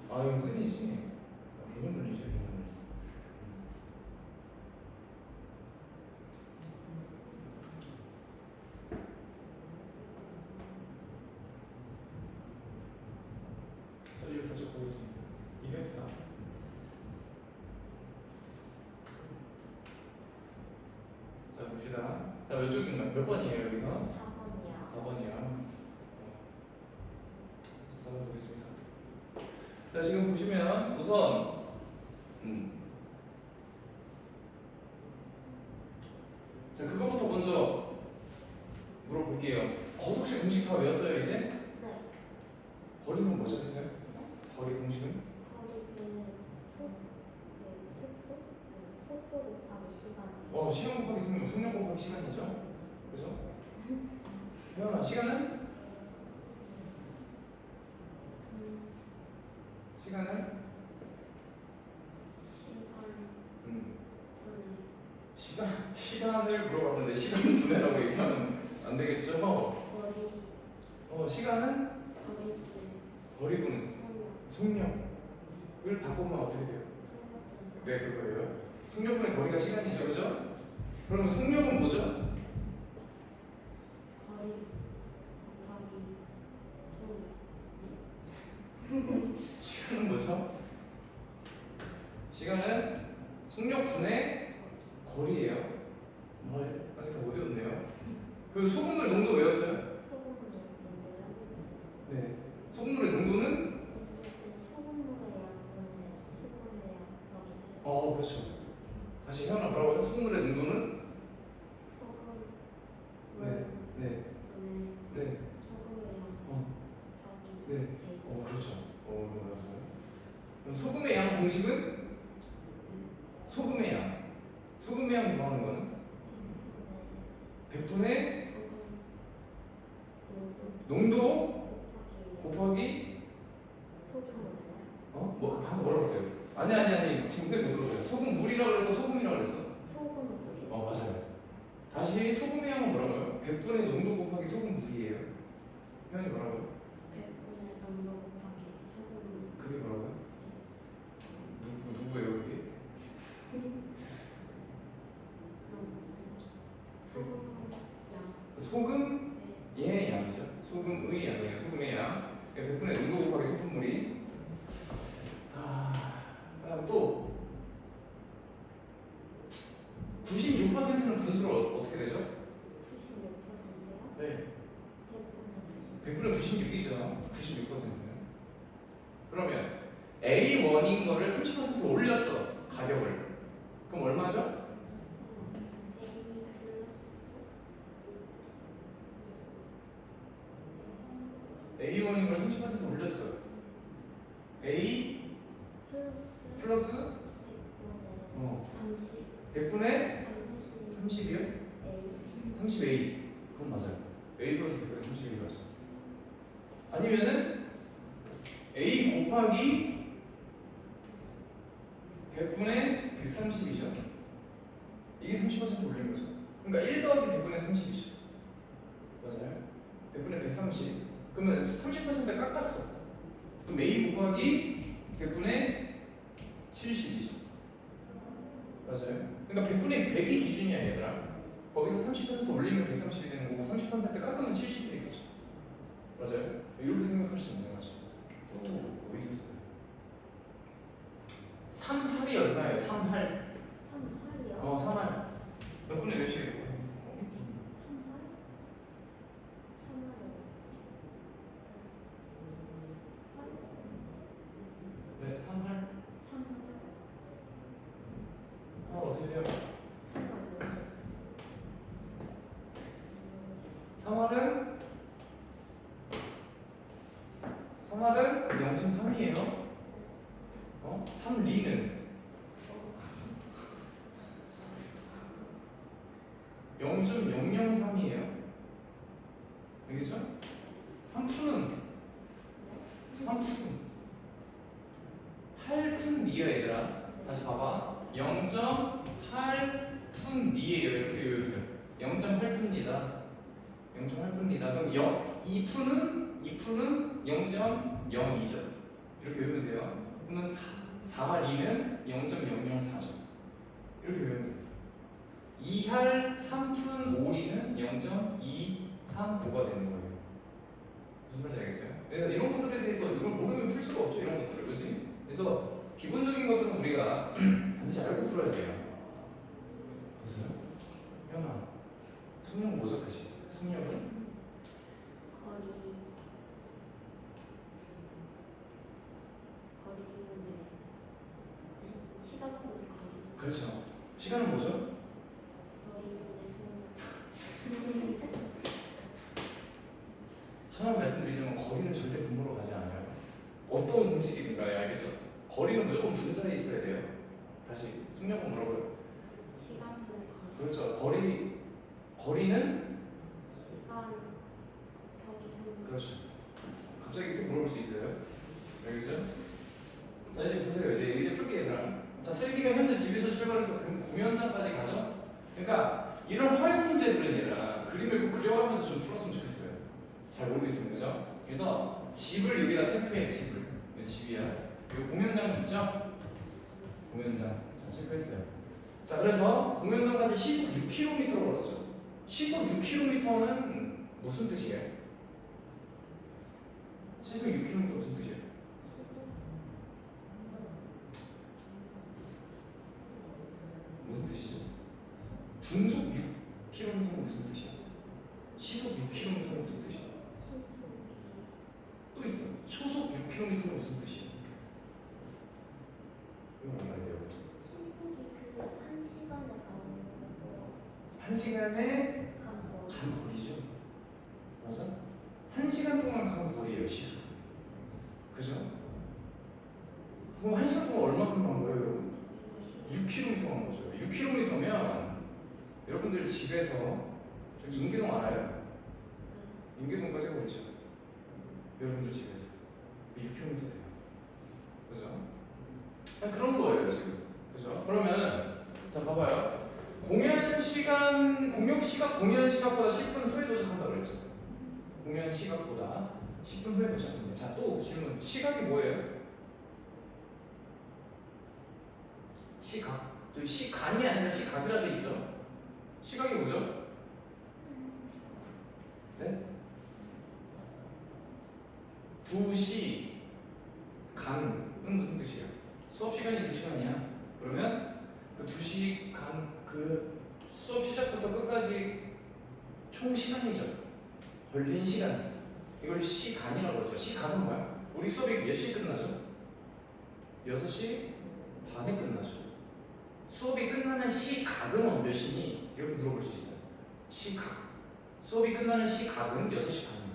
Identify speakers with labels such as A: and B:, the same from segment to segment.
A: 아 이건 쌤이지. 개념 물리죠, 개념 물리. 자, 이거 살짝 보겠습니다. 204. 자, 봅시다. 자, 몇 쪽인가요? 몇 번이에요, 여기서?
B: 4번이요.
A: 4번이요. 자, 4번 보겠습니다. 자, 지금 보시면 우선 자, 그거부터 먼저 물어볼게요. 거속식 공식 다 외웠어요, 이제?
B: 네.
A: 거리는 뭐 찾으세요? 거리 공식은?
B: 거리 속도 곱하기 시간.
A: 시간 곱하기 속력, 속력 곱하기 시간이죠? 그죠? 혜연아, 시간은? 시간은? 시간을 물어봤는데 시간 분해라고 얘기하면 안 되겠죠?
B: 거리.
A: 시간은?
B: 거리.
A: 거리분, 속력을 바꾸면 어떻게 돼요? 네, 그거예요. 속력분의 거리가 시간이죠, 그죠? 그러면 속력은 뭐죠?
B: 거리 곱하기
A: 시간은 뭐죠? 시간은 속력분의 거리예요. 아직 다 못 외웠네요. 그 소금물 농도 외웠어요?
B: 소금물 농도요?
A: 네. 소금물의 농도는?
B: 소금물의 양은
A: 그렇죠. 다시 혜연아 뭐라고요? 소금물의 농도는?
B: 소금물
A: 네.
B: 소금의 양
A: 네.
B: 곱하기
A: 그렇죠. 몰랐어요. 그럼 소금의 양 공식은? 소금의 양. 소금의 양 구하는 거는? 100분의 농도 곱하기 방금 뭐라고 했어요? 아니 지금 쌤 못 들었어요. 소금물이라고 그래서 소금이라고 그랬어?
B: 소금물이요?
A: 맞아요. 다시 소금의 양은 뭐라고요? 100분의 농도 곱하기 소금물이에요. 혜연이 뭐라고요?
B: 100분의 농도 곱하기 소금물.
A: 그게 뭐라고요? 누구예요 그게?
B: 소금 양.
A: 소금의 양이죠. 소금의 양이에요. 소금의 양. 100분의 농도 곱하기 소금물이. 그다음 또 96%는 분수로 어떻게 되죠?
B: 96%요?
A: 네.
B: 100분의
A: 100분의 96이죠. 96%는. 그러면 A1인 거를 30% 올렸어. 가격을. 그럼 얼마죠? A1인 걸 30% 올렸어요. A 플러스 100분의 30이요? 30A. 그건 맞아요. A 플러스 100분의 30A 맞아. 아니면은 A 곱하기 100분의 130이죠. 이게 30% 올린 거죠. 그러니까 1 더하기 100분의 30이죠. 맞아요. 100분의 130. 그러면 30% 깎았어. 그럼 A 곱하기 100분의 70이죠. 맞아요. 그러니까 100분의 100이 기준이야 얘들아. 거기서 30% 올리면 130이 되는 거고 30% 깎으면 70이 되겠죠. 맞아요. 이렇게 생각할 수 있는 거지. 또 뭐 있었어요? 3할이 얼마예요? 3할.
B: 3할이요?
A: 3할. 몇 분의 몇이에요?
B: 3할?
A: 네, 3할.
B: 3할?
A: 어떻게 돼요?
B: 3할
A: 3할은 0.3이에요. 3리는 0.003이에요. 알겠죠? 3푼은 8푼이에요 얘들아. 다시 봐봐. 0.8푼이에요. 이렇게 외워주세요. 0.8푼이다. 0.8푼이다. 그럼 2푼은 0.02죠. 이렇게 외우면 돼요. 그러면 4할 2는 0.004점. 이렇게 외우면 돼요. 2할 3푼 5리는 0.235가 되는 거예요. 무슨 말인지 알겠어요? 그래서 이런 것들에 대해서 이걸 모르면 풀 수가 없죠. 이런 것들을, 그렇지? 그래서 기본적인 것들은 우리가 반드시 알고 풀어야 돼요. 됐어요? 현아, 속력 뭐죠, 다시? 속력은?
B: 거리는 시각분 거리.
A: 그렇죠. 시간은 뭐죠? 하나 말씀드리지만 거리는 절대 분모로 가지 않아요. 어떤 공식이든 간에 알겠죠? 거리는 무조건 분자에 있어야 돼요. 다시 속력은 뭐라고요?
B: 시각분 거리.
A: 그렇죠. 거리는
B: 시간 곱하기 속.
A: 그렇죠. 갑자기 또 물어볼 수 있어요. 알겠죠? 자 이제 보세요. 이제 풀게 얘들아. 자 슬기가 현재 집에서 출발해서 공연장까지 가죠. 그러니까 이런 활용 문제들은 얘들아 그림을 꼭 그려가면서 좀 풀었으면 좋겠어요. 잘 모르겠습니다, 그죠? 그래서 집을 여기다 체크해. 집을. 여기 집이야. 여기 공연장 있죠? 공연장. 자 체크했어요. 자 그래서 공연장까지 시속 6km로 걸었죠. 시속 6km는 무슨 뜻이에요? 시속 6km 무슨 뜻이에요? 무슨 뜻이죠? 분속 6km는 무슨 뜻이야? 시속 6km는 무슨 뜻이야? 또 있어. 초속 6km는 무슨 뜻이야? 이거 알아야 돼요. 한 시간에 간 거리죠. 맞아? 한 시간 동안 간 거리예요, 시속. 그죠? 그럼 한 시간 동안 얼마큼 간 거예요, 여러분? 6km 간 거죠. 6km면 여러분들 집에서 저기 인계동 알아요? 인계동까지 거리죠. 여러분들 집에서 6km 돼요. 그죠? 그냥 그런 거예요, 지금. 그죠? 그러면 자 봐봐요. 공연 시각보다 10분 후에 도착한다고 그랬죠. 공연 시각보다 10분 후에 도착합니다. 자, 또 질문. 시각이 뭐예요? 시각. 저기 시간이 아니라 시각이라 돼 있죠. 시각이 뭐죠? 네? 2시 간은 무슨 뜻이에요? 수업 시간이 2시간이야. 그러면 그 2시간 그 수업 시작부터 끝까지 총 시간이죠. 걸린 시간. 이걸 시간이라고 그러죠. 시간은 뭐야? 우리 수업이 몇 시에 끝나죠? 6시 반에 끝나죠. 수업이 끝나는 시각은 몇 시니? 이렇게 물어볼 수 있어요. 시각. 수업이 끝나는 시각은 6시 반이에요.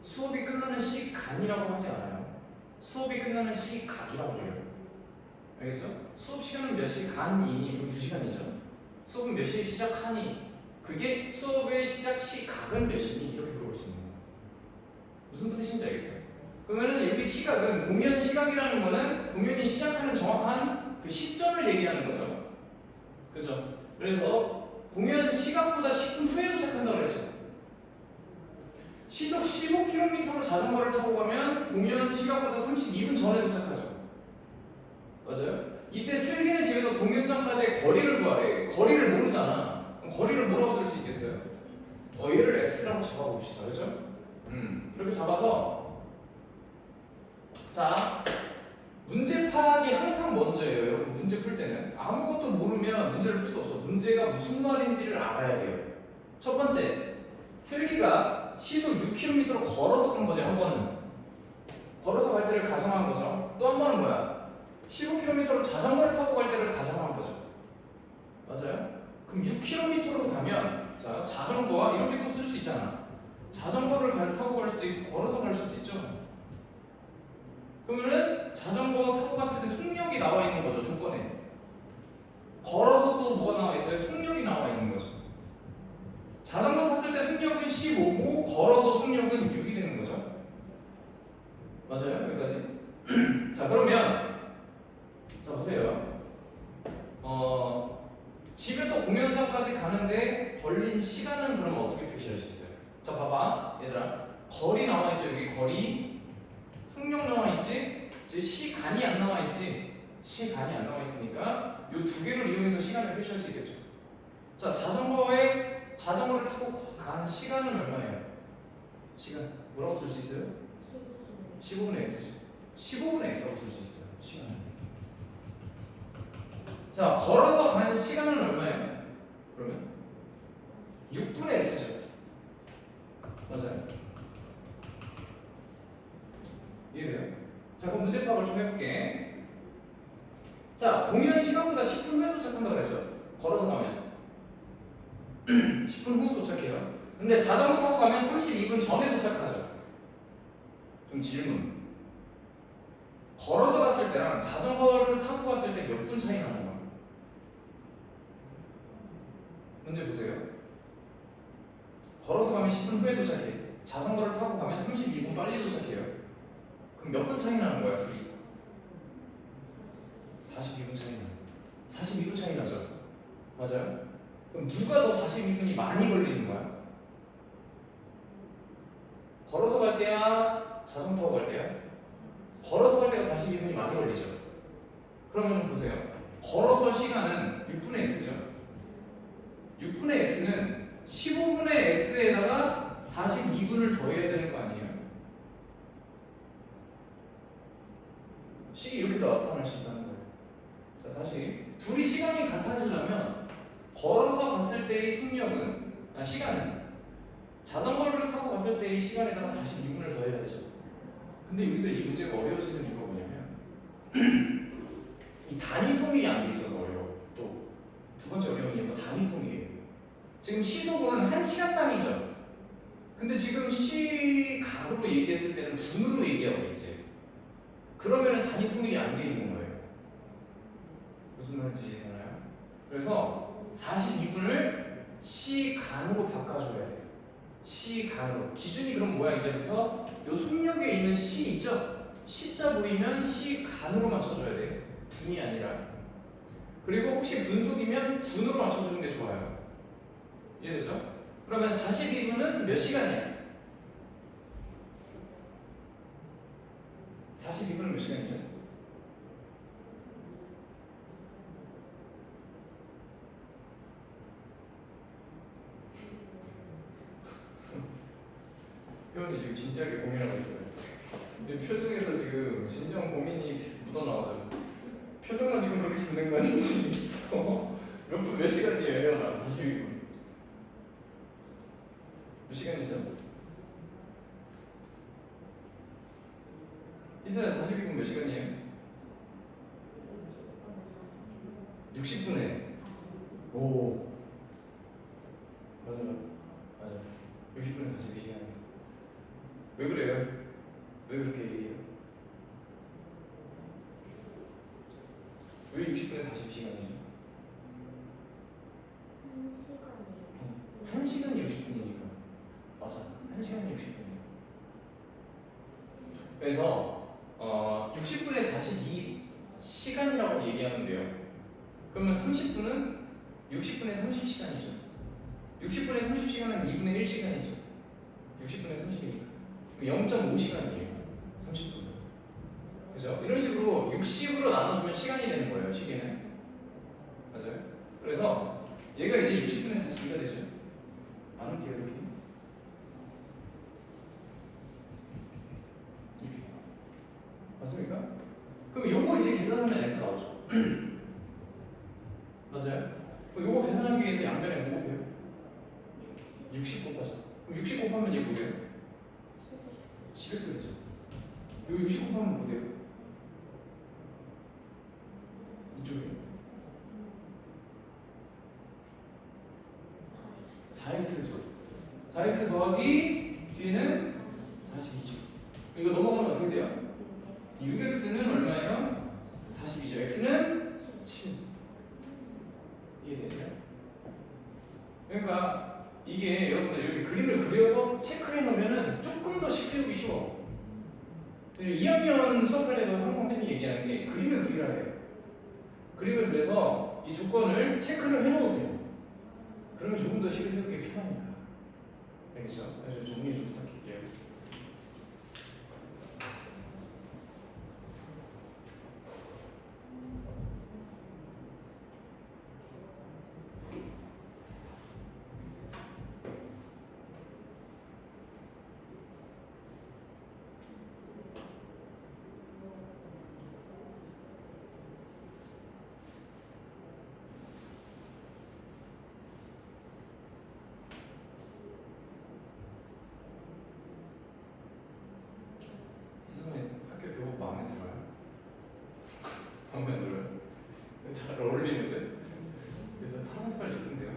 A: 수업이 끝나는 시간이라고 하지 않아요. 수업이 끝나는 시각이라고 해요. 알겠죠? 수업 시간은 몇 시간이니? 그럼 2시간이죠. 수업은 몇 시에 시작하니? 그게 수업의 시작 시각은 몇 시니? 이렇게 물어볼 수 있는 거예요. 무슨 뜻인지 알겠죠? 그러면은 여기 시각은 공연 시각이라는 거는 공연이 시작하는 정확한 그 시점을 얘기하는 거죠. 그죠? 그래서 공연 시각보다 10분 후에 도착한다고 그랬죠. 시속 15km로 자전거를 타고 가면 공연 시각보다 32분 전에 도착하죠. 맞아요? 이때 슬기는 집에서 공연장까지의 거리를 구하래. 거리를 모르잖아. 그럼 거리를 뭐라고 들 수 있겠어요? 얘를 x라고 잡아봅시다. 그죠? 그렇게 잡아서 자 문제 파악이 항상 먼저예요. 여러분 문제 풀 때는 아무것도 모르면 문제를 풀 수 없어. 문제가 무슨 말인지를 알아야 돼요. 첫 번째, 슬기가 시속 6km로 걸어서 간 거지. 한 번은 걸어서 갈 때를 가정한 거죠. 또 한 번은 뭐야? 15km로 자전거를 타고 갈 때를 가정한 거죠. 맞아요? 그럼 6km로 가면 자 자전거와 이렇게 또 쓸 수 있잖아. 자전거를 타고 갈 수도 있고 걸어서 갈 수도 있죠. 그러면은 자전거 타고 갔을 때 속력이 나와 있는 거죠. 조건에. 걸어서 또 뭐가 나와 있어요? 속력이 나와 있는 거죠. 자전거 탔을 때 속력은 15고 걸어서 속력은 6이 되는 거죠. 맞아요? 여기까지? 자 그러면 자 보세요. 집에서 공연장까지 가는데 걸린 시간은 그러면 어떻게 표시할 수 있어요? 자 봐봐 얘들아. 거리 나와 있죠. 여기 거리. 속력 나와 있지? 이제 시간이 안 나와 있지. 시간이 안 나와 있으니까 이 두 개를 이용해서 시간을 표시할 수 있겠죠. 자, 자전거를 타고 간 시간은 얼마예요? 시간 뭐라고 쓸 수 있어요? 15분의 x죠. 15분의 x라고 쓸 수 있어요. 시간. 자, 걸어서 간 시간은 얼마예요? 그러면 6분의 x죠. 맞아요. 이해돼요? 자, 그럼 문제 파악을 좀 해볼게. 자, 공연 시간보다 10분 후에 도착한다고 그랬죠. 걸어서 가면 10분 후 도착해요. 근데 자전거 타고 가면 32분 전에 도착하죠. 그럼 질문. 걸어서 갔을 때랑 자전거를 타고 갔을 때 몇 분 차이 나는 거야? 문제 보세요. 걸어서 가면 10분 후에 도착해. 자전거를 타고 가면 32분 빨리 도착해요. 그럼 몇 분 차이 나는 거야, 둘이? 42분 차이 나요. 42분 차이 나죠. 맞아요? 그럼 누가 더 42분이 많이 걸리는 거야? 걸어서 갈 때야? 자전거 타고 갈 때야? 걸어서 갈 때가 42분이 많이 걸리죠. 그러면 보세요. 걸어서 시간은 6분의 x죠. 6분의 x는 15분의 x에다가 42분을 더해야 되는 거 아니에요? 식이 이렇게 나타날 수 있다는 거예요. 자, 다시 둘이 시간이 같아지려면 걸어서 갔을 때의 속력은 시간은 자전거를 타고 갔을 때의 시간에다가 42분을 더해야 되죠. 근데 여기서 이 문제가 어려워지는 이유가 뭐냐면 이 단위 통일이 안 돼 있어서 어려워. 또 두 번째 어려운 이유가 단위 통일이에요. 지금 시속은 1시간 단위죠. 근데 지금 시각으로 얘기했을 때는 분으로 얘기하고 있지. 그러면은 단위 통일이 안 돼 있는 거예요. 무슨 말인지 이해되나요? 그래서 42분을 시간으로 바꿔줘야 돼요. 시간으로. 기준이 그럼 뭐야 이제부터? 요 속력에 있는 시 있죠? 시자 보이면 시간으로 맞춰줘야 돼. 분이 아니라. 그리고 혹시 분속이면 분으로 맞춰주는 게 좋아요. 이해되죠? 그러면 42분은 몇 시간이야? 42분은 몇 시간이죠? 회원이 지금 진지하게 고민하고 있어요. 지금 표정에서 지금 진정 고민이 묻어나오죠. 표정만 지금 그렇게 짓는 건지 몇 분 몇 시간이에요, 회원아? 42분. 몇 시간이죠? 이사야 42분 몇 시간이에요? 60분에. 오. 맞아요. 맞아요. 60분에 42시간. 왜 그래요? 왜 그렇게 얘기해요? 왜 60분에 42시간이죠? 1시간이 60분이니까. 맞아. 1시간이 60분이니까. 그래서 60분에 42시간이라고 얘기하는데요. 그러면 30분은 60분에 30시간이죠. 60분에 30시간은 2분의 1시간이죠. 60분에 30이니까. 0.5시간이에요. 30분. 그죠? 이런 식으로 60으로 나눠주면 시간이 되는 거예요, 시계는. 맞아요? 그래서 얘가 이제 60분에 42가 되죠. 나눌게요, 이렇게. 이렇게. 맞습니까? 그럼 요거 이제 계산하면 S 나오죠. 맞아요? 그럼 요거 계산하기 위해서 양변에 뭐 곱해요? 60 곱하죠. 그럼 60 곱하면 얘 뭐예요? 11스 되죠. 요 60 곱하면 뭐 돼요? 이쪽이요. 4x죠. 4x 더하기 뒤에는 42죠. 이거 넘어가면 어떻게 돼요? 6x는 얼마예요? 42죠. x는 7. 이해되세요? 그러니까 이게 여러분들 이렇게 그림을 그려서 체크해 놓으면은 조금 더 식세우기 쉬워. 2학년 수업할 때도 항상 선생님이 얘기하는 게 그림을 그리라 해요. 그림을 그려서 이 조건을 체크를 해 놓으세요. 그러면 조금 더 식을 세우기 편하니까. 알겠죠? 그래서 정리 좀 부탁드릴게요. 들어요? 마음에 안 들어요? 잘 어울리는데? 그래서 파란 색깔 예쁜데요?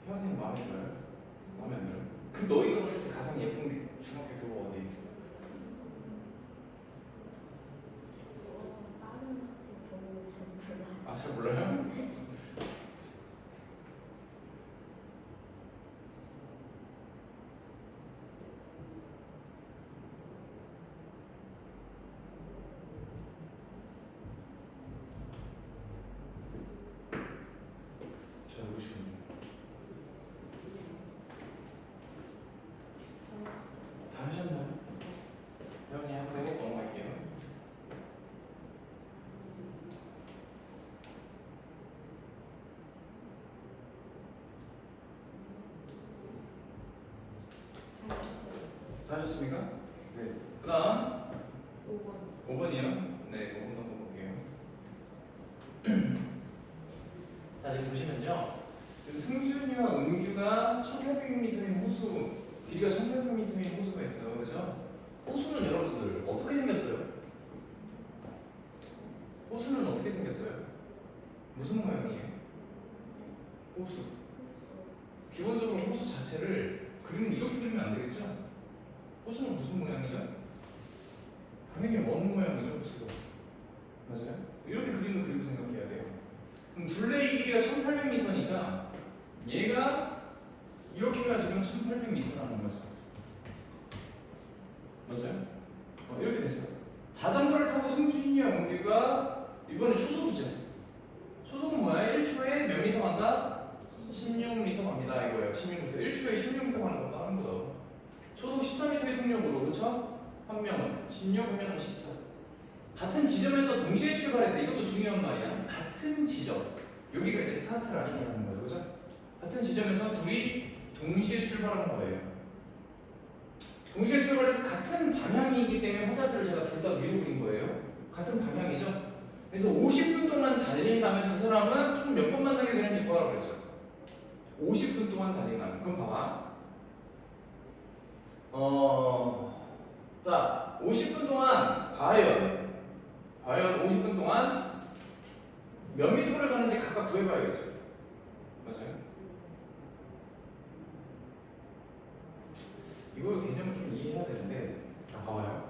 A: 혜원이는 마음에 들어요? 마음에 안 들어요? 그럼 너희가 봤을 때 가장 예쁜 중학교 교복 어디?
B: 다른 학교 경우 잘 몰라.
A: 아, 잘 몰라요? 잘 모르시군요. 다 하셨나요? 혜원이 한번 해보고 넘어갈게요. 다 하셨습니까? 네. 그 다음
B: 5번.
A: 5번이요? 네, 5번 한번 볼게요. 자, 지금 보시면요. 지금 승준이와 은규가 1800m인 호수, 길이가 1800m인 호수가 있어요. 그죠? 호수는 여러분들 어떻게 생겼어요? 호수는 어떻게 생겼어요? 무슨 모양이에요? 호수. 기본적으로 호수 자체를 그림을 이렇게 그리면 안 되겠죠? 호수는 무슨 모양이죠? 당연히 원 모양이죠, 호수가. 맞아요? 이렇게 그림을 그리고 생각해야 돼요. 그럼 둘레의 길이가 1800m니까 얘가 이렇게가 지금 1800m라는 거죠. 맞아요? 이렇게 됐어. 자전거를 타고 승준이와 은규가 이번에 초속이죠. 초속은 뭐야? 1초에 몇 미터 간다? 16m 갑니다 이거예요. 16m. 1초에 16m 가는 거 하는 거죠. 초속 14m의 속력으로, 그렇죠? 한 명은 16, 한 명은 14. 같은 지점에서 동시에 출발했다. 이것도 중요한 말이야. 같은 지점. 여기가 이제 스타트 라인이라는 거죠, 그죠? 같은 지점에서 둘이 동시에 출발하는 거예요. 동시에 출발해서 같은 방향이기 때문에 화살표를 제가 둘 다 위로 그린 거예요. 같은 방향이죠. 그래서 50분 동안 달린다면 두 사람은 총 몇 번 만나게 되는지 구하라고 그랬죠. 50분 동안 달린다면. 그럼 봐봐. 자, 50분 동안 과연 50분 동안 몇 미터를 가는지 각각 구해봐야겠죠. 맞아요? 이거 개념을 좀 이해해야 되는데, 봐봐요.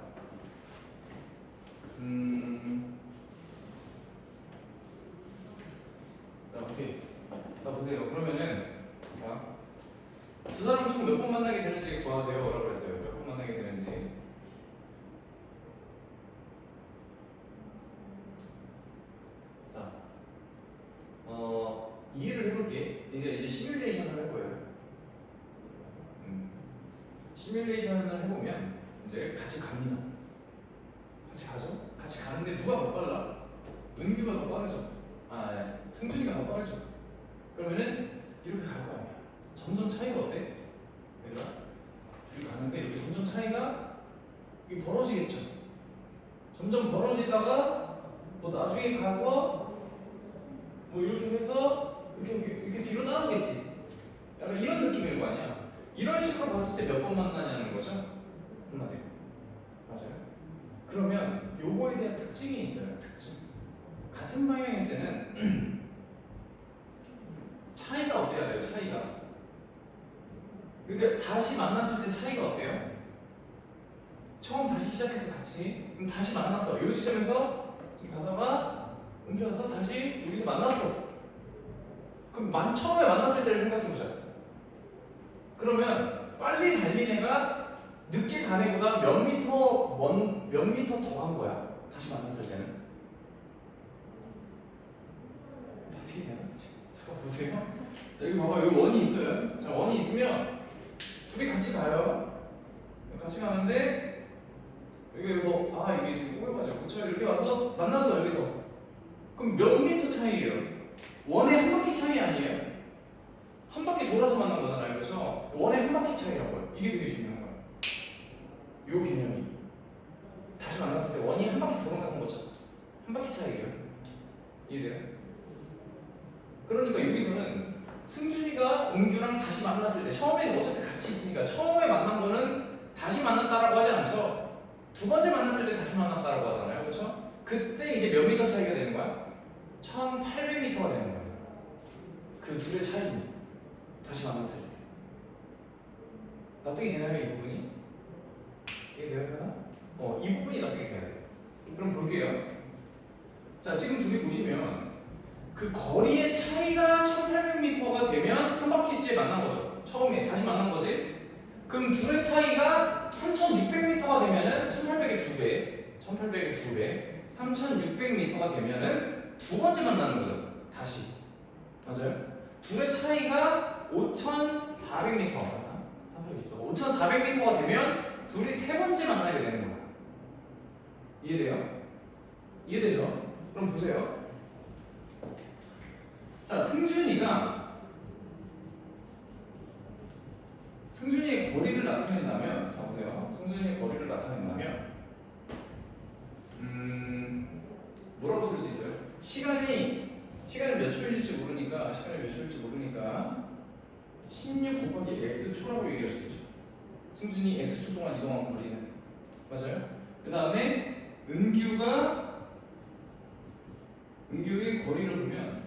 A: 자, 오케이. 자, 보세요. 그러면은 두 사람은 총 몇 번 만나게 되는지 구하세요. 라고 그랬어요. 몇 번 만나게 되는지. 자, 이해를 해볼게. 이제 시뮬레이션을 할 거예요. 시뮬레이션을 해보면 이제 같이 갑니다. 같이 가죠? 같이 가는데 누가 더 빨라? 은규가 더 빠르죠? 승준이가 더 빠르죠? 그러면은 이렇게 갈 거 아니야. 점점 차이가 어때? 얘들아? 둘이 가는데 이렇게 점점 차이가 이게 벌어지겠죠? 점점 벌어지다가 뭐 나중에 가서 뭐 이렇게 해서 이렇게 뒤로 따라오겠지. 약간 이런 느낌일 거 아니야. 이런 식으로 봤을 때 몇 번 만나냐는 거죠? 한마디로. 맞아요? 그러면 요거에 대한 특징이 있어요. 특징. 같은 방향일 때는 차이가 어때야 돼요? 차이가. 그러니까 다시 만났을 때 차이가 어때요? 처음 다시 시작해서 같이 그럼 다시 만났어. 이 지점에서 가다가 옮겨서 다시 여기서 만났어. 그럼 처음에 만났을 때를 생각해보자. 그러면 빨리 달린 애가 늦게 간 애보다 몇 미터 더 간 거야. 다시 만났을 때는. 어떻게 되나? 잠깐 보세요. 여기 봐봐. 여기 원이 있어요. 자, 원이 있으면 둘이 같이 가요. 같이 가는데 이게 이게 지금 꼬여가지고 그쵸? 이렇게 와서 만났어. 여기서. 그럼 몇 미터 차이예요? 원의 한 바퀴 차이 아니에요? 한 바퀴 돌아서 만난 거잖아요. 그렇죠? 원의 한 바퀴 차이라고요. 이게 되게 중요한 거예요. 요 개념이. 다시 만났을 때 원이 한 바퀴 돌아가는 거죠. 한 바퀴 차이예요. 이해돼요? 그러니까 여기서는 승준이가 은규랑 다시 만났을 때 처음에는 어차피 같이 있으니까 처음에 만난 거는 다시 만났다라고 하지 않죠. 두 번째 만났을 때 다시 만났다라고 하잖아요. 그렇죠? 그때 이제 몇 미터 차이가 되는 거야? 1800m가 되는 거야. 그 둘의 차이는 다시 만났을 때. 납득이 되나요, 이 부분이? 이게 되나? 이 부분이 납득이 돼야 돼. 그럼 볼게요. 자, 지금 둘이 보시면 그 거리의 차이가 1800m가 되면 한 바퀴째 만난 거죠. 처음에 다시 만난 거지. 그럼 둘의 차이가 3600m가 되면은 1800의 2배, 1800의 2배, 3600m가 되면은 두 번째 만나는 거죠. 다시. 맞아요? 둘의 차이가 5400m. 5400m가 되면 둘이 세 번째 만나게 되는 거야. 이해돼요? 이해되죠? 그럼 보세요. 자, 승준이의 거리를 나타낸다면, 자 보세요. 승준이의 거리를 나타낸다면, 뭐라고 쓸 수 있어요? 시간이 몇 초일지 모르니까 16 곱하기 x 초라고 얘기할 수 있죠. 승준이 x 초 동안 이동한 거리는 맞아요. 그 다음에 은규의 거리를 보면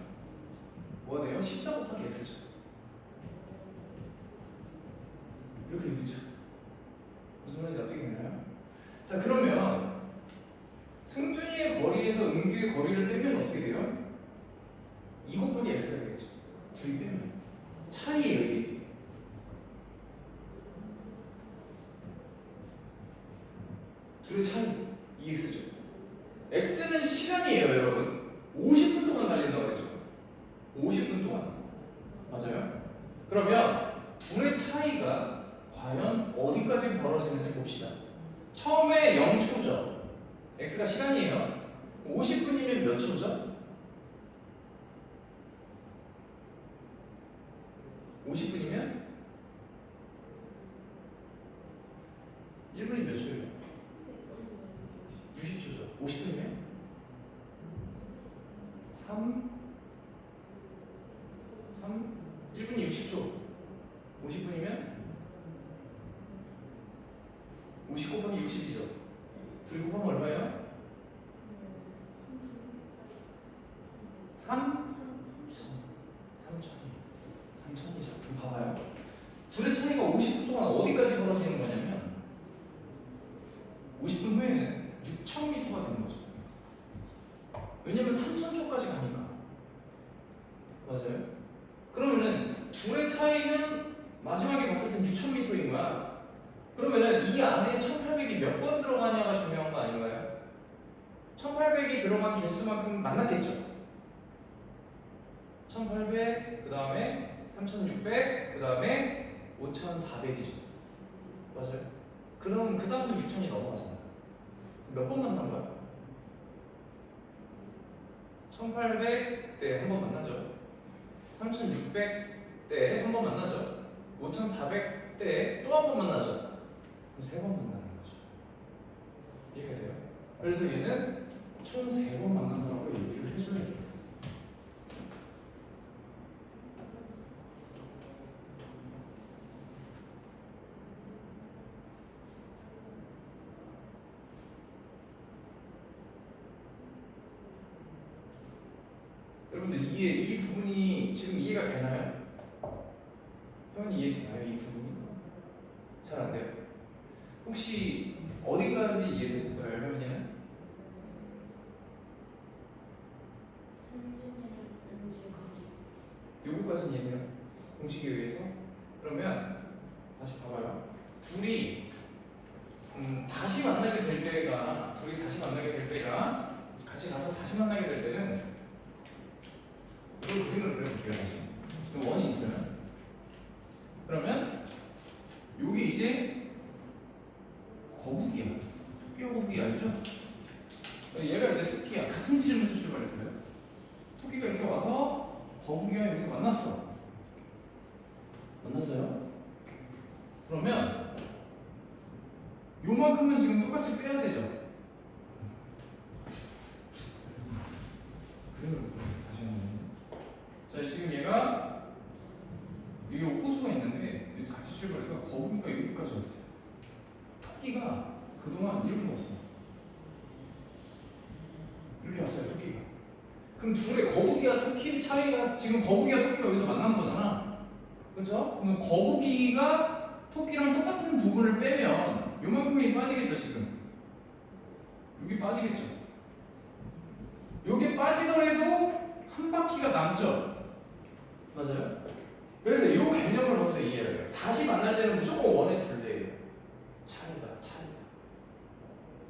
A: 뭐가 돼요? 14 곱하기 x죠. 이렇게 되겠죠. 무슨 말인지 납득이 되나요? 자, 그러면 승준이의 거리에서 은규의 거리를 빼면 어떻게 돼요? 2 곱하기 x가 되겠죠. 둘이 빼면 차이예요, 이게. 둘의 차이 2x죠. x는 시간이에요, 여러분. 50분 동안 달린다고 그랬죠. 50분 동안. 맞아요? 그러면 둘의 차이가 과연 어디까지 벌어지는지 봅시다. 처음에 0초죠. x가 시간이에요. 50분이면 몇 초죠? 50분이면 1분이 몇 초예요? 60초죠. 50분이면 1분이 60초. 50분이면 50 곱하기 60이죠. 둘이 곱하면 얼마예요? 3,000이죠. 그럼 봐봐요. 둘의 차이가 50분 동안 어디까지 벌어지는 거냐면 50분 후에는 6,000m가 되는 거죠. 왜냐면 3,000초까지 가니까. 맞아요? 그러면은 둘의 차이는 마지막에 봤을 땐 6,000m인 거야. 그러면은 이 안에 1800이 몇 번 들어가냐가 중요한 거 아닌가요? 1800이 들어간 개수만큼 만났겠죠? 1800, 그 다음에 3600, 그 다음에 5400이죠. 맞아요? 그럼 그 다음은 6000이 넘어가잖아. 몇 번 만난 거야? 1800때 한 번 만나죠. 3600때 한 번 만나죠. 5400때 또 한 번 만나죠. 그럼 세 번 만나는 거죠. 이해가 돼요? 그래서 얘는 총 3번 만난다고 얘기를 해줘야 돼요. 여러분들 이 부분이 지금 이해가 되나요? 형이 이해되나요? 이 부분이? 잘 안 돼요? 혹시 어디까지 이해됐을까요, 혜원이는? 요거까지는 이해돼요? 공식에 의해서? 그러면 다시 봐봐요. 둘이 다시 만나게 될 때가 같이 가서 다시 만나게 될 때는 이걸 그림을 그려볼게요. 다시 원이 있어요. 그러면 여기 이제 거북이야. 토끼 거북이 알죠? 얘가 이제 토끼야. 같은 지점에서 출발했어요. 토끼가 이렇게 와서 거북이와 여기서 만났어요. 그러면 요만큼은 지금 똑같이 빼야 되죠. 다시 한번. 자, 지금 얘가 여기 호수가 있는데 같이 출발해서 거북이가 여기까지 왔어요. 토끼가 그동안 이렇게 왔어. 이렇게 왔어요, 토끼가. 그럼 둘의 거북이와 토끼의 차이가, 지금 거북이와 토끼가 여기서 만난 거잖아. 그렇죠? 그럼 거북이가 토끼랑 똑같은 부분을 빼면 요만큼이 빠지겠죠, 지금. 여기 빠지겠죠. 여기 빠지더라도 한 바퀴가 남죠. 맞아요? 그래서 이 개념을 먼저 이해해야 돼요. 다시 만날 때는 무조건 원의 둘레예요. 차이가.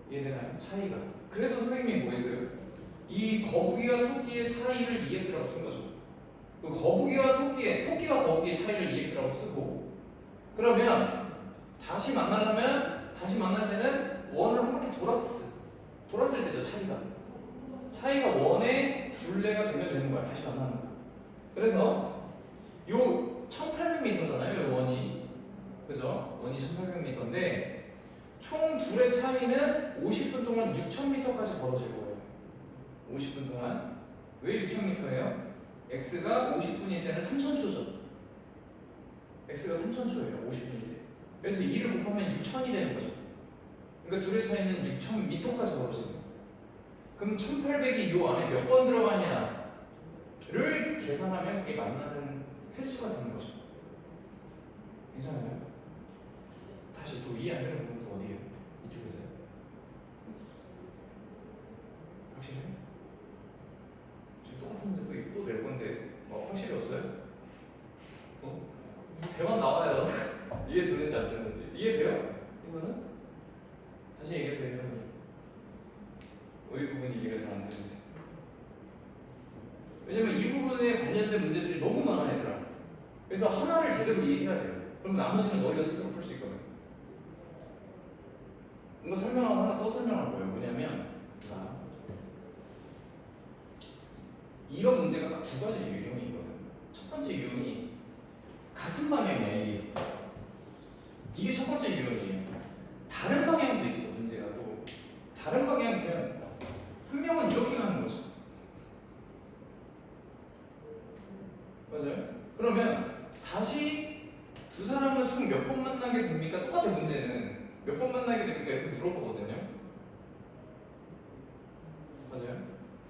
A: 이해되나요? 차이가. 그래서 선생님이 뭐 했어요? 이 거북이와 토끼의 차이를 EX라고 쓴 거죠. 그 거북이와 토끼와 거북이의 차이를 EX라고 쓰고, 그러면 다시 만날 때는 원을 한 바퀴 돌았을 때죠, 차이가 원의 둘레가 되면 되는 거야. 다시 만나는 거야. 그래서 요 1800m잖아요, 원이. 그죠? 원이 1800m인데 총 둘의 차이는 50분 동안 6000m까지 벌어질 거예요. 50분 동안. 왜 6000m예요? x가 50분일 때는 3000초죠. x가 3000초예요. 50분일 때. 그래서 2를 곱하면 6000이 되는 거죠. 그러니까 둘의 차이는 6000m까지 벌어지는 거예요. 그럼 1800이 요 안에 몇 번 들어가냐를 계산하면 그게 만나는 횟수가 되는 거죠. 괜찮아요? 다시 또 이해 안 되는 부분도 어디에요? 이쪽에서요? 확실해요? 지금 똑같은 문제 또 낼 건데 확실히 없어요? 대만 나와요. 이해되는지 안 되는지. 이해돼요? 이거는? 다시 얘기해주세요, 형님. 어디 부분이 이해가 잘 안 되는지. 왜냐면 이 부분에 관련된 문제들이 너무 많아, 얘들아. 그래서 하나를 제대로 이해해야 돼요. 그럼 나머지는 너희가 스스로 풀 수 있거든. 이거 설명하고 하나 또 설명할 거예요. 뭐냐면, 자, 이런 문제가 딱 두 가지 유형이 있거든. 첫 번째 유형이 같은 방향이에요. 이게 첫 번째 유형이에요. 다른 방향도 있어, 문제가 또. 다른 방향이면 한 명은 이렇게 가는 거죠. 맞아요? 그러면 다시 두 사람은 총 몇 번 만나게 됩니까? 똑같은 문제는 몇 번 만나게 됩니까? 이렇게 물어보거든요. 맞아요?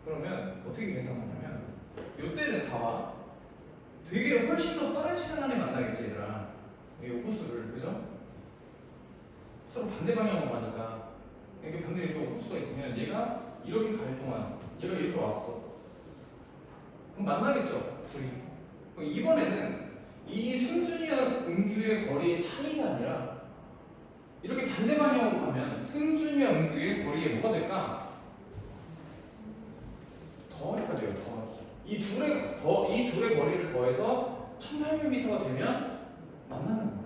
A: 그러면 어떻게 계산하냐면 이때는 봐봐. 되게 훨씬 더 빠른 시간 안에 만나겠지, 얘들아. 이 호수를, 그죠? 서로 반대 방향으로 가니까 이렇게 반대로 이렇게 호수가 있으면 얘가 이렇게 갈 동안 얘가 이렇게 왔어. 그럼 만나겠죠, 둘이. 이번에는 이 승준이와 은규의 거리의 차이가 아니라 이렇게 반대 방향으로 가면 승준이와 은규의 거리에 뭐가 될까? 더하기가 돼요, 더하기. 이 둘의 거리를 더해서 1800m가 되면 만나는 거예요.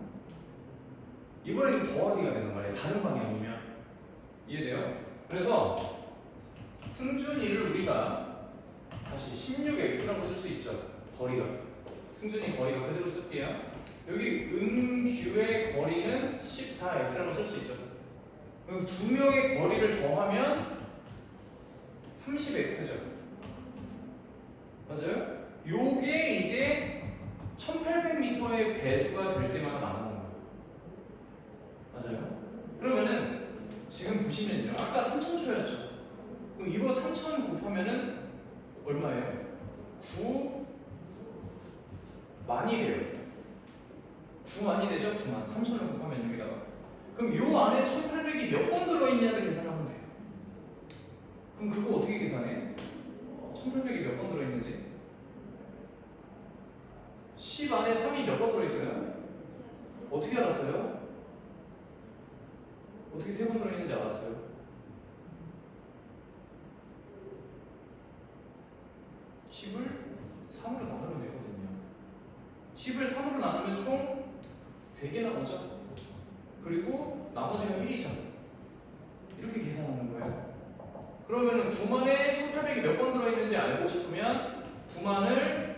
A: 이번에는 더하기가 되는 말이에요. 다른 방향이면. 이해돼요? 그래서 승준이를 우리가 다시 16x라고 쓸 수 있죠. 거리가. 승준이 거리가 그대로 쓸게요. 여기 은규의 거리는 14x라고 쓸 수 있죠. 그럼 두 명의 거리를 더하면 30x죠. 맞아요? 요게 이제 1800m의 배수가 될 때마다 나오는 거예요. 맞아요? 그러면은 지금 보시면요. 아까 3000초였죠. 그럼 이거 3000 곱하면은 얼마예요? 9만이 돼요. 9만이 되죠? 9만. 3000을 곱하면 여기다가. 그럼 요 안에 1800이 몇 번 들어있냐를 계산하면 돼요. 그럼 그거 어떻게 계산해? 1800이 몇 번 들어있는지? 10 안에 3이 몇 번 들어있어요? 어떻게 알았어요? 어떻게 3번 들어있는지 알았어요? 10을 3으로 나누면 되거든요. 10을 3으로 나누면 총 3개 나오죠? 그리고 나머지가 1이죠. 이렇게 계산하는 거예요. 그러면 9만에 1800이 몇 번 들어있는지 알고 싶으면 9만을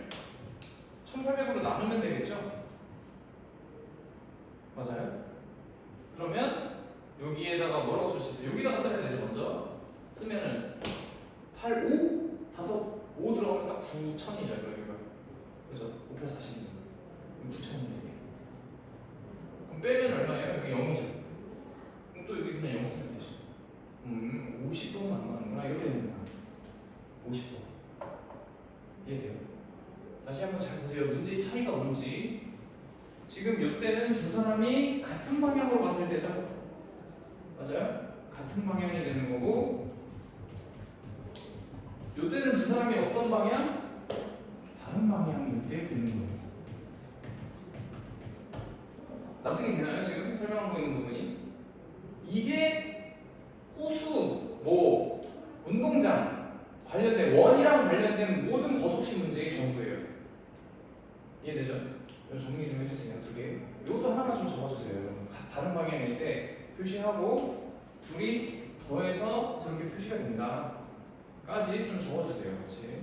A: 1800으로 나누면 되겠죠? 맞아요? 그러면 여기에다가 뭐라고 쓸 수 있어요? 여기다가 써야 되죠, 먼저. 쓰면은 8, 5? 5 들어가면 딱 9000이죠, 여기가. 그죠? 5, 8, 40. 9000이에요. 그럼 빼면 얼마예요? 여기 0이죠. 그럼 또 여기 그냥 0 쓰면 돼요. 뭔지 지금 이때는 두 사람이 같은 방향으로 갔을 때죠. 맞아요? 같은 방향이 되는 거고 이때는 두 사람이 어떤 방향? 다른 방향일 때 되는 거예요. 납득이 되나요? 지금 설명하고 있는 부분이 이게 호수, 뭐 운동장 관련된 원이랑 관련된 모든 거속시 문제의 전부예요. 이해되죠? 이거 정리 좀 해주세요. 두 개. 이것도 하나만 좀 적어주세요. 다른 방향일 때 표시하고 둘이 더해서 저렇게 표시가 된다. 까지 좀 적어주세요. 같이.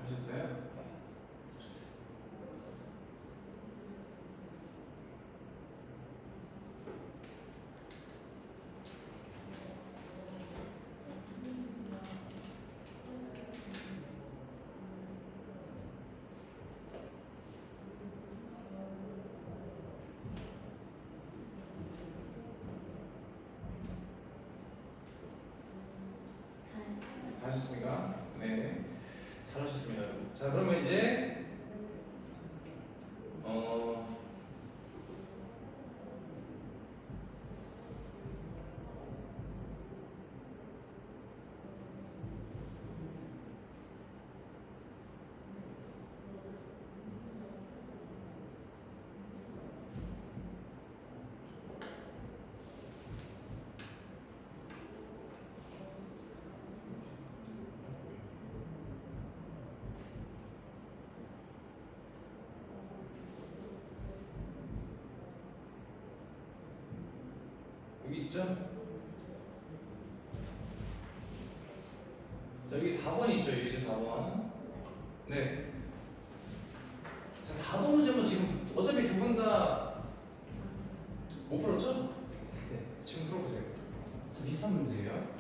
A: 하셨어요? 다 하셨습니까? 네. 잘하셨습니다. 자, 그러면 이제 여기 있죠? 자, 여기 4번 있죠? 유지 4번. 네. 자, 4번 문제는 지금 어차피 두 분 다 못 풀었죠? 네. 지금 풀어보세요. 자, 비슷한 문제예요.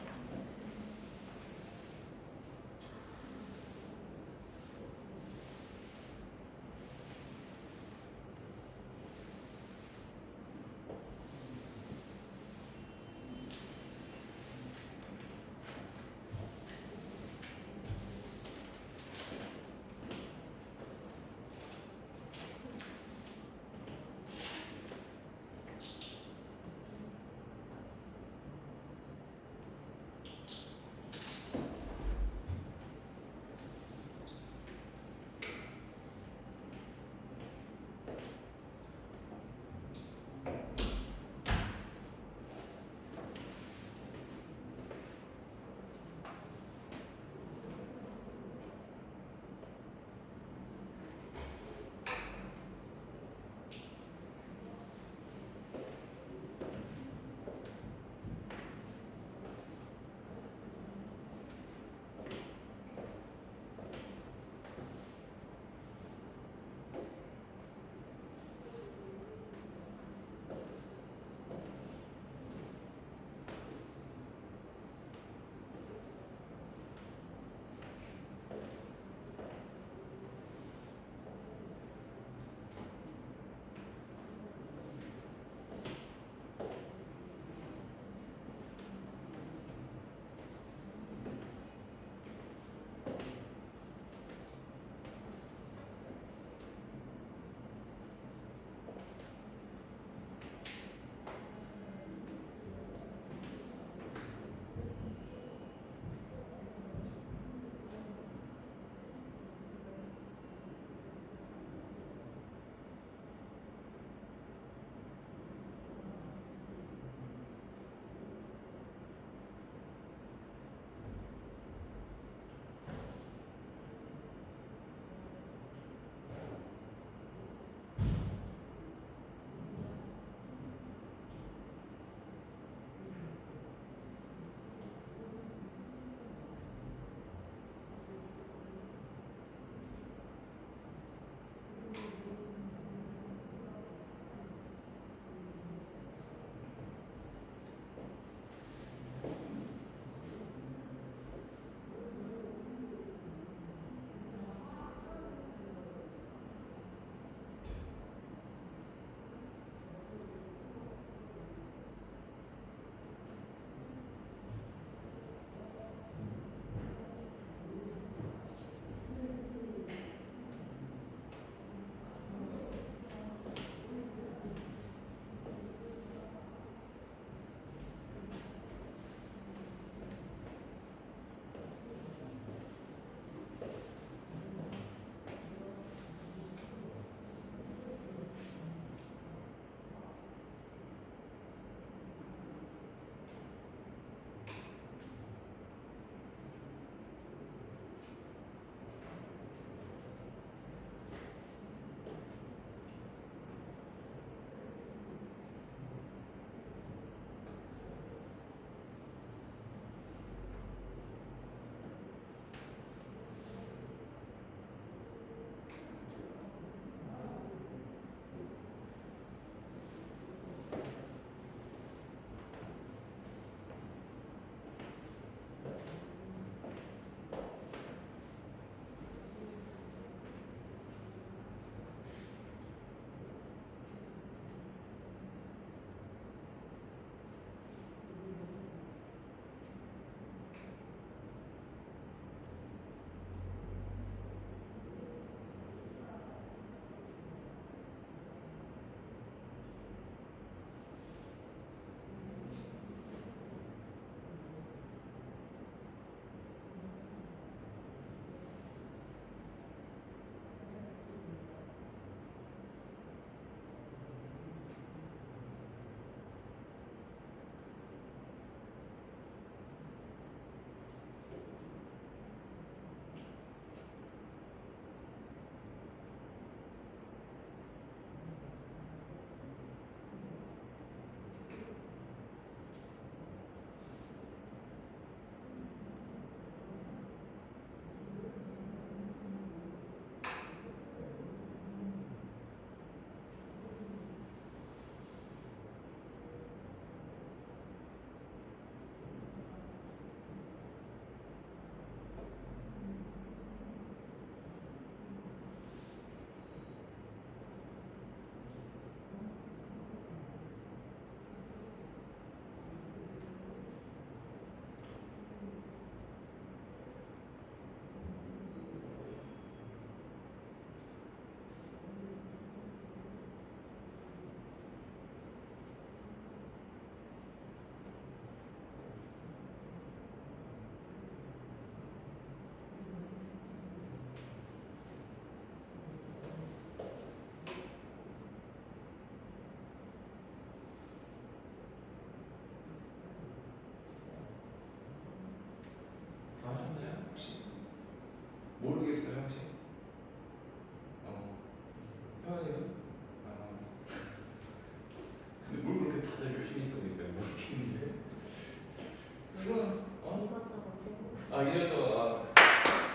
A: 아 이것저것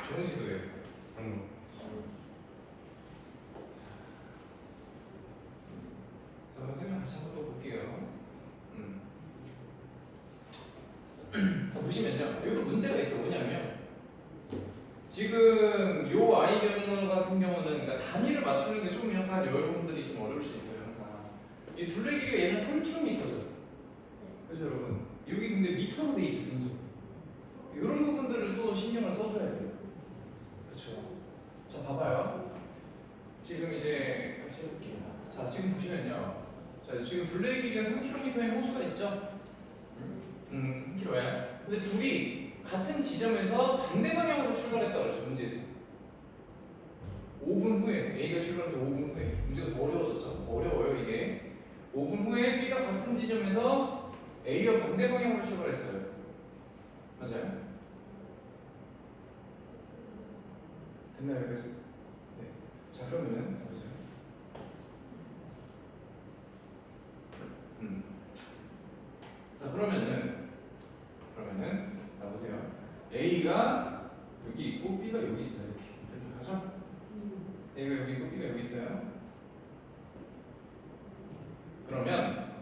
A: 좋은 시도예요. 그런 거. 자 설명 같이 한번 또 볼게요. 자 보시면요. 여기도 문제가 있어. 뭐냐면 지금 요 아이 경우 같은 경우는 그러니까 단위를 맞추는 게 좀 약간 여러분들이 좀 어려울 수 있어요. 항상 이 둘레길이가 얘는 3km죠. 그죠 여러분? 여기 근데 미터로 돼 있죠 분수. 이런 부분들을 또 신경을 써줘야 돼요. 그렇죠. 자 봐봐요. 지금 이제 같이 해볼게요. 자 지금 보시면요. 자 지금 둘레 길이가 3km의 호수가 있죠. 3km야. 근데 둘이 같은 지점에서 반대 방향으로 출발했다 그랬죠 문제에서. 5분 후에 A가 출발해서 5분 후에 문제가 더 어려워졌죠. 더 어려워요 이게. 5분 후에 B가 같은 지점에서 A와 반대 방향으로 출발했어요. 맞아요? 됐나요 여기까지? 네. 자 그러면은 자 보세요. 자 그러면은 자 보세요. A가 여기 있고 B가 여기 있어요. 이렇게 가죠? A가 여기 있고 B가 여기 있어요. 그러면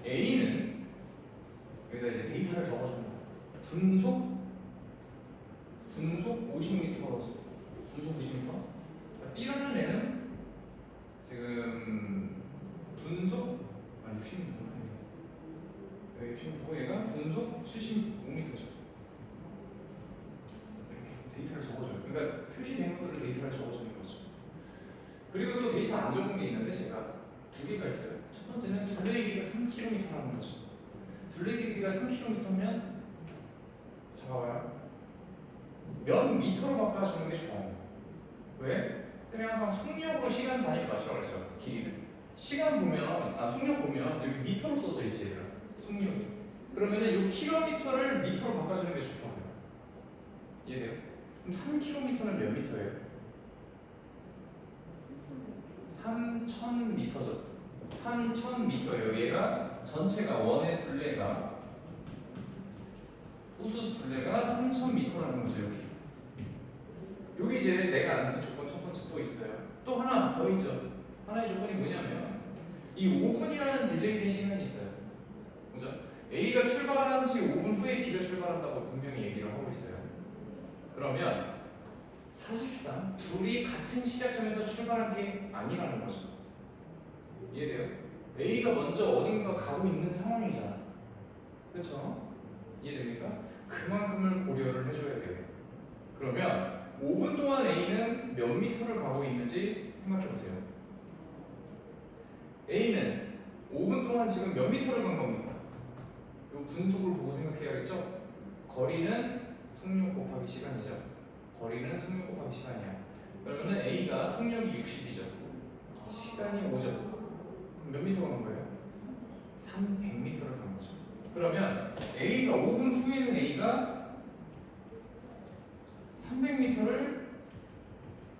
A: A는 여기다 이제 데이터를 적어줍니다. 분속 50m. 분속 50m. 자, B라는 애는 지금 분속 60m구나. 60m 얘가 분속 75m죠. 이렇게 데이터를 적어줘요. 그러니까 표시된 것들을 데이터를 적어주는 거죠. 그리고 또 데이터 안 적은 게 있는데 제가 두 개가 있어요. 첫 번째는 둘레 길이가 3km라는 거죠. 둘레 길이가 3km면 자 봐봐요. 몇 미터로 바꿔주는 게 좋아요. 왜? 쌤이 항상 속력으로 시간 단위를 맞추라고 그랬죠. 길이를. 시간 보면 속력 보면 여기 미터로 써져 있지 얘들아. 속력이. 그러면은 이 킬로미터를 미터로 바꿔주는 게 좋다고요. 이해돼요? 그럼 3km는 몇 미터예요? 3000m죠. 3000m예요. 얘가 전체가 원의 둘레가 호수 둘레가 3000m라는 거죠. 여기 이제 내가 안 쓴 조건 첫 번째 또 있어요. 또 하나 더 있죠. 하나의 조건이 뭐냐면 이 5분이라는 딜레이 시간이 있어요. 그죠? A가 출발한 지 5분 후에 B가 출발한다고 분명히 얘기를 하고 있어요. 그러면 사실상 둘이 같은 시작점에서 출발한 게 아니라는 거죠. 이해돼요? A가 먼저 어딘가 가고 있는 상황이잖아. 그렇죠? 이해됩니까? 그만큼을 고려를 해줘야 돼요. 그러면 5분 동안 A는 몇 미터를 가고 있는지 생각해보세요. A는 5분 동안 지금 몇 미터를 간 겁니까? 이 분속을 보고 생각해야겠죠? 거리는 속력 곱하기 시간이죠. 거리는 속력 곱하기 시간이야. 그러면은 A가 속력이 60이죠. 시간이 5죠. 그럼 몇 미터가 간 거예요? 300m를 간 거죠. 그러면 A가 5분 후에는 A가 300m를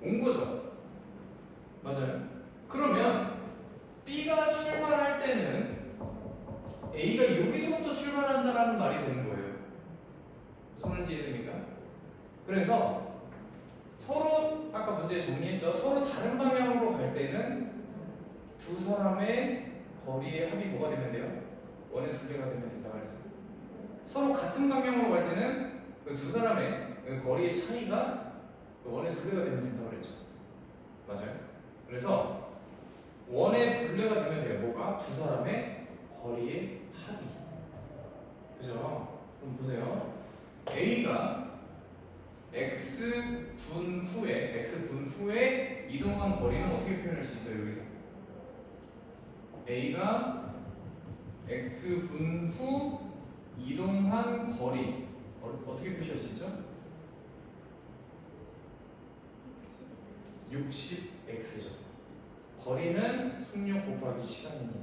A: 온 거죠. 맞아요. 그러면 B가 출발할 때는 A가 여기서부터 출발한다라는 말이 되는 거예요. 무슨 말인지 이해됩니까? 그래서 서로 아까 문제 정리했죠. 서로 다른 방향으로 갈 때는 두 사람의 거리의 합이 뭐가 되면 돼요? 원의 둘레가 되면 된다 그랬어요. 서로 같은 방향으로 갈 때는 그 두 사람의 그 거리의 차이가 원의 둘레가 되면 된다 그랬죠. 맞아요. 그래서 원의 둘레가 되면 돼요. 뭐가? 두 사람의 거리의 합이. 그죠? 그럼 보세요. A가 x분 후에 이동한 거리는 어떻게 표현할 수 있어요? 여기서 A가 x분 후 이동한 거리 어떻게 표시할 수 있죠? 60x죠. 거리는 속력 곱하기 시간이니까.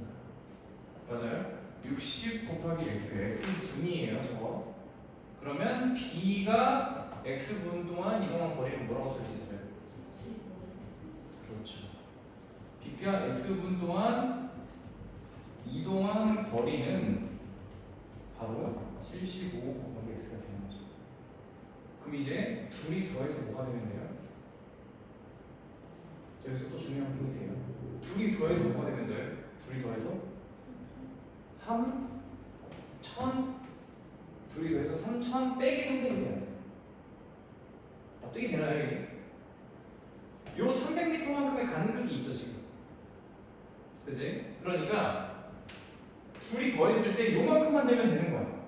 A: 맞아요? 60 곱하기 x예요. x분이에요 저거. 그러면 b가 x분 동안 이동한 거리는 뭐라고 쓸 수 있어요? 그렇죠. b가 x분 동안 이동한 거리는 바로 75 곱하기 x가 되는 거죠. 그럼 이제 둘이 더해서 뭐가 되면 돼요? 자, 여기서 또 중요한 포인트예요. 둘이 더해서 뭐가 되면 돼요? 둘이 더해서 3, 1000, 둘이 더해서 3000 빼기 300이 돼야 돼. 납득이 되나요, 이게? 요 300m만큼의 간극이 있죠, 지금. 그지? 그러니까 둘이 더했을 때 요만큼만 되면 되는 거야.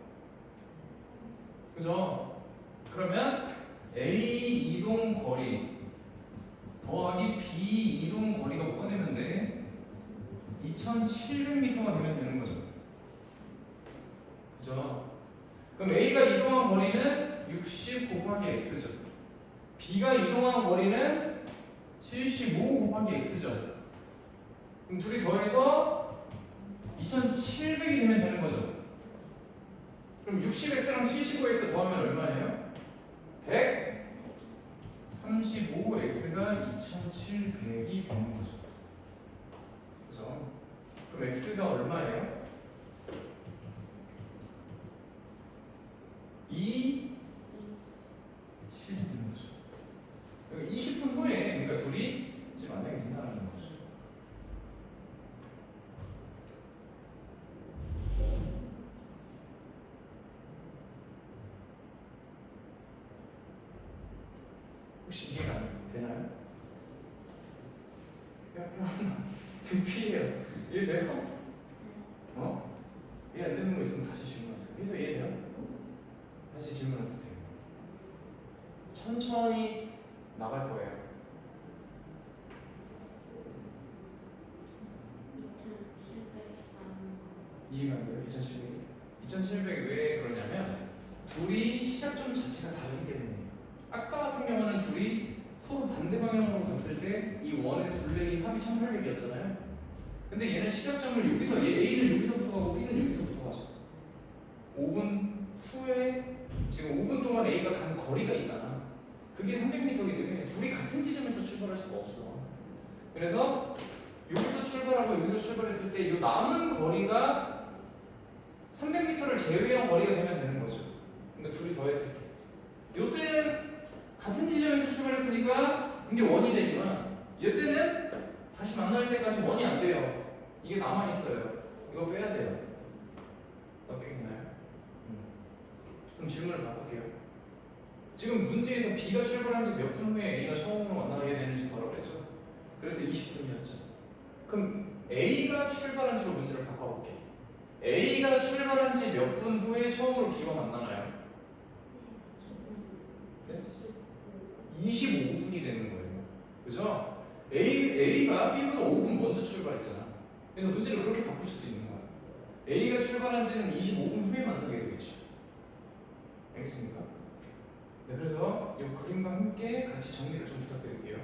A: 그죠? 그러면 A 이동 거리 더하기 B 이동 거리가 뭐가 되면 돼? 2700m가 되면 되는 거죠. 그죠? 그럼 A가 이동한 거리는 60 곱하기 X죠. B가 이동한 거리는 75 곱하기 X죠. 그럼 둘이 더해서 2700이 되면 되는 거죠. 그럼 60X랑 75X 더하면 얼마예요? 135X가 2700이 되는 거죠. 그죠? 그럼 X가 얼마예요? 10이 되는 거죠. 20분 후에 그러니까 둘이 이제 만나게 된다는 거죠. 혹시 이해가 되나요? 피해요. 이해돼요? 어? 이해 안 되는 거 있으면 다시 질문하세요. 그래서 이해돼요? 다시 질문해도 돼요. 천천히 나갈 거예요.
B: 2700
A: 이해가 안 돼요? 2700. 2700이 왜 그러냐면 둘이 시작점 자체가 다르기 때문이에요. 아까 같은 경우는 둘이 서로 반대 방향으로 갔을 때 이 원의 둘레의 합이 1800이었잖아요. 근데 얘는 시작점을 여기서 A는 여기서부터 가고 B는 여기서부터 가죠. 5분 후에 지금 5분 동안 A가 간 거리가 있잖아. 그게 300m이기 때문에 둘이 같은 지점에서 출발할 수가 없어. 그래서 여기서 출발하고 여기서 출발했을 때 이 남은 거리가 300m를 제외한 거리가 되면 되는 거죠. 그러니까 둘이 더했을 때. 이때는 같은 지점에서 출발했으니까 이게 원이 되지만 이때는 다시 만날 때까지 원이 안 돼요. 이게 남아 있어요. 이거 빼야 돼요. 어떻게 되나요? 그럼 질문을 바꿀게요. 지금 문제에서 B가 출발한 지 몇 분 후에 A가 처음으로 만나게 되는지 더라 그랬죠. 그래서 20분이었죠. 그럼 A가 출발한 지로 문제를 바꿔볼게요. A가 출발한 지 몇 분 후에 처음으로 B가 만나나요? 네? 25분이 되는 거예요. 그죠? A가 B보다 5분 먼저 출발했잖아. 그래서 문제를 그렇게 바꿀 수도 있는 거야. A가 출발한 지는 25분 후에 만나게 되겠죠. 알겠습니까? 네, 그래서 이 그림과 함께 같이 정리를 좀 부탁드릴게요.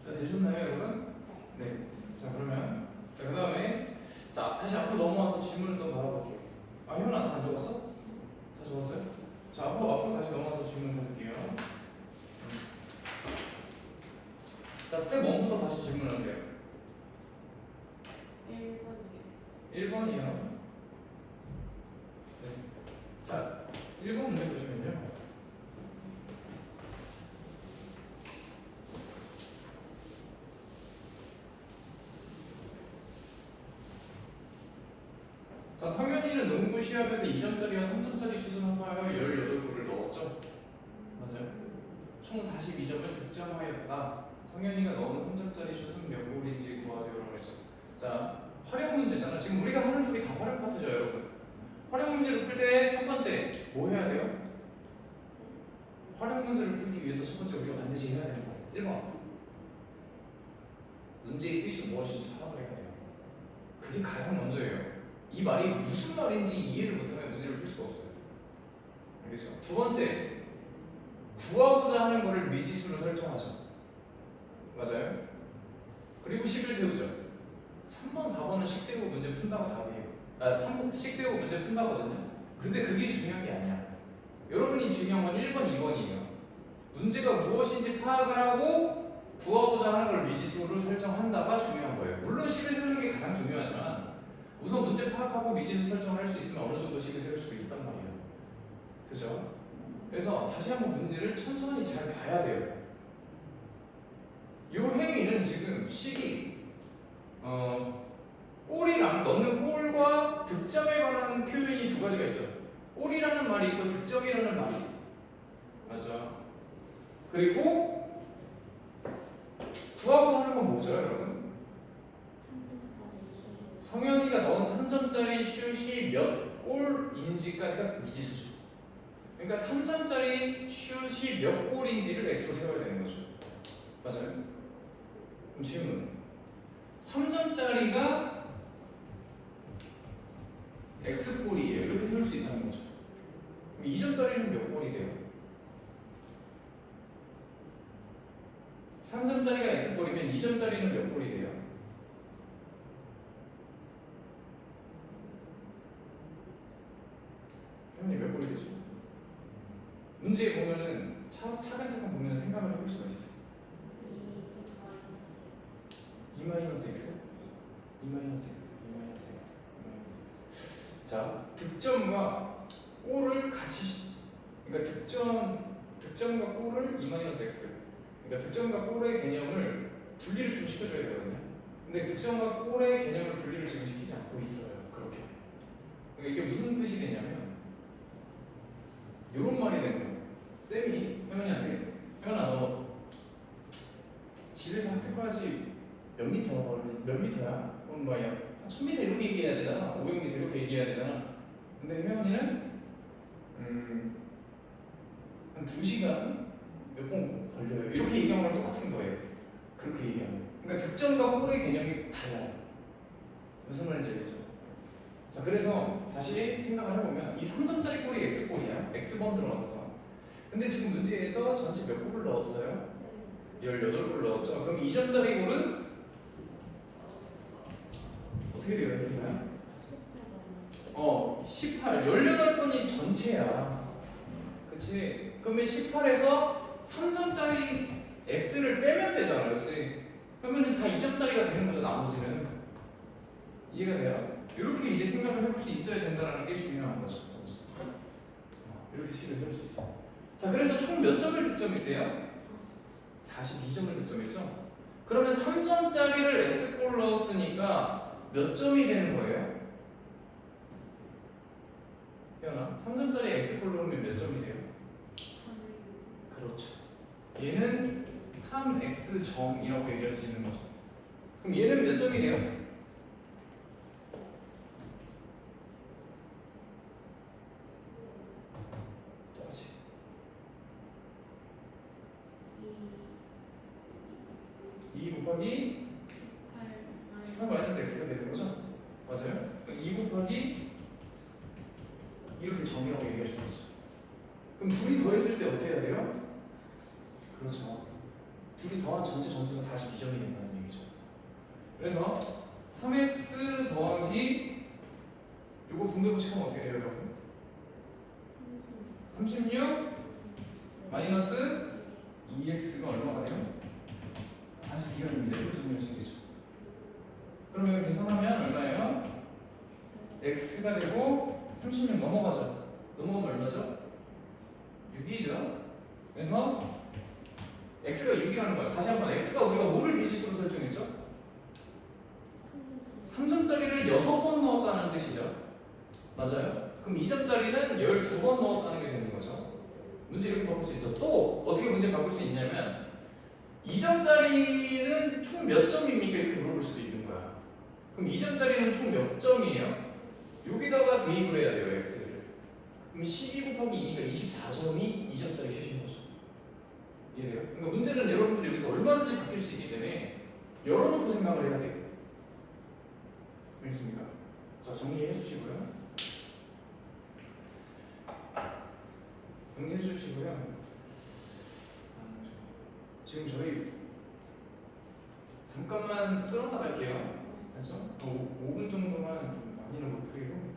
A: 자, 되셨나요, 여러분? 네. 자, 그러면 자, 그다음에 자, 다시 앞으로 넘어와서 질문을 또 받아볼게요. 아, 현아 다 적었어? 다 적었어요? 자, 앞으로 다시 넘어와서 질문 받을게요. 자, 스텝 1부터 다시 질문하세요.
B: 1번이요.
A: 1번이요. 네. 자, 1번 문제 보시면요. 농구 시합에서 2점짜리와 3점짜리 슛을 합하여 18골을 넣었죠. 맞아요. 총 42점을 득점하였다. 성현이가 넣은 3점짜리 슛은 몇 골인지 구하세요라고 그랬죠. 자, 활용 문제잖아. 지금 우리가 하는 쪽이 다 활용 파트죠, 여러분. 활용 문제를 풀 때 첫 번째 뭐 해야 돼요? 활용 문제를 풀기 위해서 첫 번째 우리가 반드시 해야 되는 거 1번 문제의 뜻이 무엇인지 파악을 해야 돼요. 그게 가장 먼저예요. 이 말이 무슨 말인지 이해를 못하면 문제를 풀 수가 없어요. 알겠죠? 두 번째, 구하고자 하는 것을 미지수로 설정하죠. 맞아요? 그리고 식을 세우죠. 3번, 4번은 식 세우고 문제 푼다고 답이에요. 3번 식 세우고 문제 푼다거든요. 근데 그게 중요한 게 아니야. 여러분이 중요한 건 1번, 2번이에요. 문제가 무엇인지 파악을 하고 구하고자 하는 걸 미지수로 설정한다가 중요한 거예요. 물론 식을 세우는 게 가장 중요하지만 우선 문제 파악하고 미지수 설정을 할 수 있으면 어느 정도 식을 세울 수도 있단 말이에요. 그죠? 그래서 다시 한번 문제를 천천히 잘 봐야 돼요. 이 행위는 지금 식이 골이랑 넣는 골과 득점에 관한 표현이 두 가지가 있죠. 골이라는 말이 있고 득점이라는 말이 있어. 맞죠? 그리고 구하고자 하는 건 뭐죠, 여러분? 성현이가 넣은 3점짜리 슛이 몇 골인지까지가 미지수죠. 그러니까 3점짜리 슛이 몇 골인지를 X로 세워야 되는 거죠. 맞아요? 그럼 질문. 3점짜리가 X골이에요. 이렇게 세울 수 있다는 거죠. 그럼 2점짜리는 몇 골이 돼요? 3점짜리가 X골이면 2점짜리는 몇 골이 돼요? 표현이 몇 골이 되죠? 문제에 보면은 차근차근 보면 생각을 해볼 수가 있어요. 2-x? 2-x. 자, 득점과 골을 같이 그러니까 득점과 골을 2-x. 그러니까 득점과 골의 개념을 분리를 좀 시켜줘야 되거든요. 근데 득점과 골의 개념을 분리를 지금 시키지 않고 있어요. 그렇게. 그러니까 이게 무슨 뜻이 되냐면 이런 말이 되는 거예요. 쌤이 혜연이한테 혜연아 너 집에서 학교까지 몇 미터야? 그럼 뭐야? 1000m 이렇게 얘기해야 되잖아. 500m 이렇게 얘기해야 되잖아. 근데 혜연이는 한 2시간 몇 분 걸려요. 이렇게 얘기하는 거랑 똑같은 거예요. 그렇게 얘기하면. 그러니까 득점과 골의 개념이 달라요. 무슨 말인지 알겠죠? 자, 그래서 다시 생각을 해보면 이 3점짜리 골이 X골이야. X번 들어갔어. 근데 지금 문제에서 전체 몇 골을 넣었어요? 18골 넣었죠. 그럼 2점짜리 골은 어떻게 돼요? 해서요? 18. 18번이 전체야. 그치? 그러면 18에서 3점짜리 X를 빼면 되잖아. 그치? 그러면 다 2점짜리가 되는 거죠. 나머지는. 이해가 돼요? 이렇게 이제 생각을 해볼 수 있어야 된다는 게 중요한 거죠. 이렇게 식을 세울 수 있어요. 자, 그래서 총 몇 점을 득점했대요? 42점을 득점했죠? 그러면 3점짜리를 X골 넣었으니까 몇 점이 되는 거예요? 혜연아, 3점짜리 X골 넣으면 몇 점이 돼요? 그렇죠. 얘는 3X점이라고 얘기할 수 있는 거죠. 그럼 얘는 몇 점이 돼요? 똑같이 2 곱하기 18 마이너스 X가 되는 거죠? 맞아요? 2 곱하기 이렇게 점이라고 얘기할 수 있죠. 그럼 둘이 더했을 때 어떻게 해야 돼요? 그렇죠. 둘이 더한 전체 점수가 42점이 된다는 얘기죠. 그래서 3x 더하기 요거 분배법칙하면 어떻게 돼요, 여러분? 36 마이너스 2x가 얼마가 돼요? 42점입니다. 이렇게 정리하시면 되죠. 그러면 계산하면 얼마예요? x가 되고 36 넘어가죠. 넘어가면 얼마죠? 6이죠. 그래서 x가 6이라는 거예요. 다시 한번 x가 우리가 뭐를 미지수로 설정했죠? 3점짜리를 6번 넣었다는 뜻이죠. 맞아요? 그럼 2점짜리는 12번 넣었다는 게 되는 거죠. 문제 이렇게 바꿀 수 있어. 또 어떻게 문제 바꿀 수 있냐면 2점짜리는 총 몇 점입니까? 이렇게 물어볼 수도 있는 거야. 그럼 2점짜리는 총 몇 점이에요? 여기다가 대입을 해야 돼요, x를. 그럼 12 곱하기 2가 24점이 2점짜리 슛인 거죠. 이해돼요? 그러니까 문제는 여러분들이 여기서 얼마든지 바뀔 수 있기 때문에 열어놓고 생각을 해야 돼요. 알겠습니까? 자, 정리해 주시고요. 정리해 주시고요. 지금 저희 잠깐만 끌어나갈게요. 그렇죠? 5분 정도만 좀 많이는 못 드리고